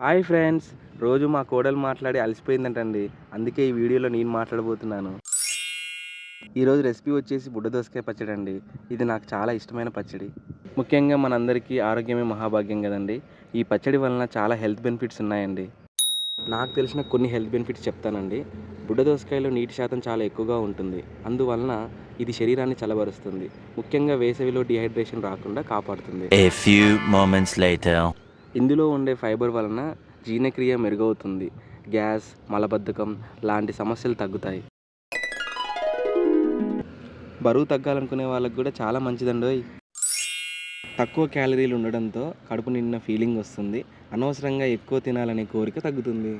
Hi friends, రోజు మా కోడలు మాట్లాడి అలసిపోయిందంటండి. అందుకే ఈ వీడియోలో నేను మాట్లాడబోతున్నాను. ఈరోజు రెసిపీ వచ్చేసి బుడ్డ దోసకాయ పచ్చడి అండి. ఇది నాకు చాలా ఇష్టమైన పచ్చడి. ముఖ్యంగా మనందరికీ ఆరోగ్యమే మహాభాగ్యం కదండి. ఈ పచ్చడి వలన చాలా హెల్త్ బెనిఫిట్స్ ఉన్నాయండి. నాకు తెలిసిన కొన్ని హెల్త్ బెనిఫిట్స్ చెప్తానండి. బుడ్డ దోసకాయలో నీటి శాతం చాలా ఎక్కువగా ఉంటుంది. అందువలన ఇది శరీరాన్ని చల్లబరుస్తుంది. ముఖ్యంగా వేసవిలో డిహైడ్రేషన్ రాకుండా కాపాడుతుంది. A few moments later. ఇందులో ఉండే ఫైబర్ వలన జీర్ణక్రియ మెరుగవుతుంది. గ్యాస్, మలబద్ధకం లాంటి సమస్యలు తగ్గుతాయి. బరువు తగ్గాలనుకునే వాళ్ళకు కూడా చాలా మంచిదండోయ్. తక్కువ క్యాలరీలు ఉండడంతో కడుపు నిండిన ఫీలింగ్ వస్తుంది. అనవసరంగా ఎక్కువ తినాలనే కోరిక తగ్గుతుంది.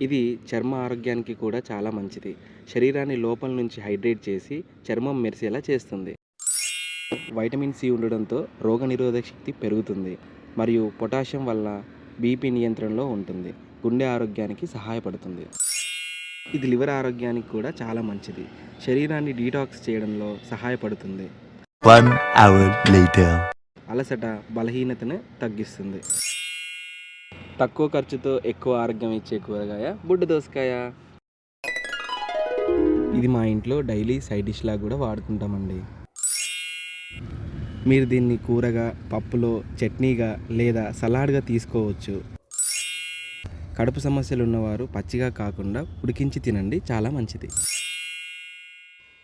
ఇది చర్మ ఆరోగ్యానికి కూడా చాలా మంచిది. శరీరాన్ని లోపల నుంచి హైడ్రేట్ చేసి చర్మం మెరిసేలా చేస్తుంది. వైటమిన్ సి ఉండడంతో రోగనిరోధక శక్తి పెరుగుతుంది మరియు పొటాషియం వల్ల బీపీ నియంత్రణలో ఉంటుంది. గుండె ఆరోగ్యానికి సహాయపడుతుంది. ఇది లివర్ ఆరోగ్యానికి కూడా చాలా మంచిది. శరీరాన్ని డీటాక్స్ చేయడంలో సహాయపడుతుంది. 1 hour later. అలసట, బలహీనతను తగ్గిస్తుంది. తక్కువ ఖర్చుతో ఎక్కువ ఆరోగ్యం ఇచ్చే కూరగాయ బుడ్డ దోసకాయ. ఇది మా ఇంట్లో డైలీ సైడ్ డిష్లా కూడా వాడుకుంటామండి. మీరు దీన్ని కూరగా, పప్పులో, చట్నీగా లేదా సలాడ్గా తీసుకోవచ్చు. కడుపు సమస్యలు ఉన్నవారు పచ్చిగా కాకుండా ఉడికించి తినండి, చాలా మంచిది.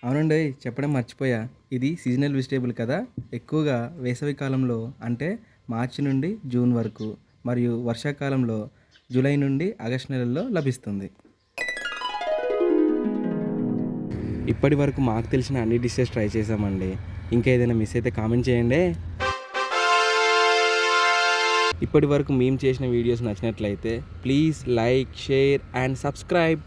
అవునండి, చెప్పడం మర్చిపోయా. ఇది సీజనల్ వెజిటేబుల్ కదా. ఎక్కువగా వేసవి కాలంలో అంటే మార్చి నుండి జూన్ వరకు మరియు వర్షాకాలంలో జూలై నుండి ఆగస్టు నెలల్లో లభిస్తుంది. ఇప్పటి వరకు మాకు తెలిసిన అన్ని డిషెస్ ట్రై చేసామండి. ఇంకా ఏదైనా మిస్ అయితే కామెంట్ చేయండి. ఇప్పటి వరకు మేము చేసిన వీడియోస్ నచ్చినట్లయితే please like, share and subscribe.